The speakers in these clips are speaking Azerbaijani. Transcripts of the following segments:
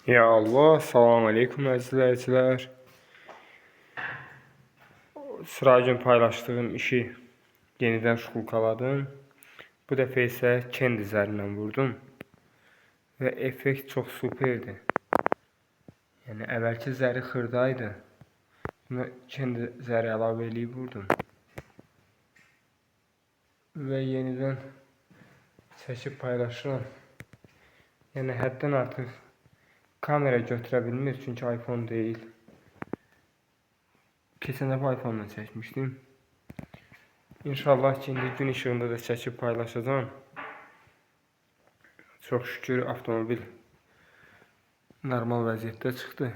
Ya Allah, salam aleyküm əzizləyicilər. Sıra gün paylaşdığım işi yenidən şulkaladım. Bu dəfə isə kendi zərindən vurdum. Və effekt çox superdi. Yəni əvvəlki zəri xırdaydı. Buna kendi zəri əlavə eləyib vurdum. Və yenidən çəkib paylaşıram. Yəni həddən artıq kamera götürə bilmir, çünki iPhone deyil. Keçən dəfə iPhone-la çəkmişdim. İnşallah ki, indi gün işığında da çəkib paylaşacağım. Çox şükür avtomobil normal vəziyyətdə çıxdı.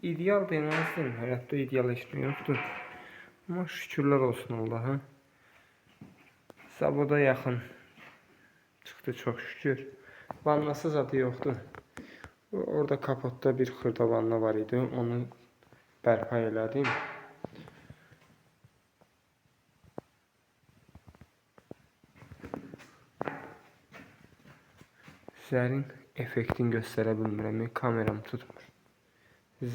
İdeal deməzdim, həyatda ideal heç nə yoxdur. Amma şükürlər olsun Allaha. Zavoda yaxın çıxdı, çox şükür. Vannası zadı yoxdur. Orada kapotda bir xırda vanna var idi, onu bərpa elədim. Zərin effektini göstərə bilmirəm, kameram tutmur.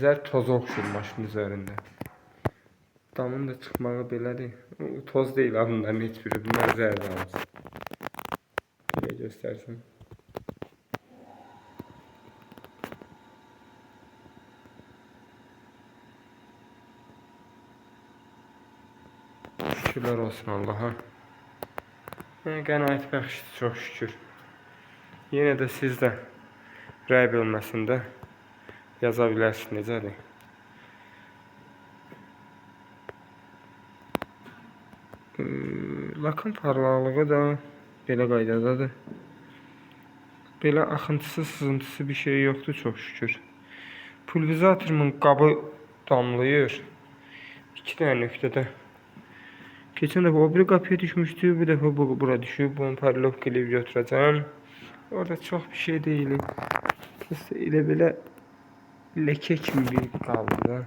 Zər toza oxşur maşın üzərində. Damın da çıxmağı belədir. Toz deyil bunların heç biri, bunlar zər damısı. Belə göstərsəm. Şükürlər olsun Allaha. Qənaət bəxşdir, çox şükür. Yenə də siz də rəy bölməsində yaza bilərsiniz, necədir? Lakın parlaqlığı da belə qaydadadır. Belə axıntısı, sızıntısı bir şey yoxdur, çox şükür. Pulverizatorumun qabı damlayır. 2 dənə nöqtədə. Keçən dəfə o biri qapıya düşmüşdü, bu dəfə bura düşüb. Bunu paralok eləyib götürəcəm. Orada çox bir şey deyil. Elə belə ləkə kimi bir qaldı da.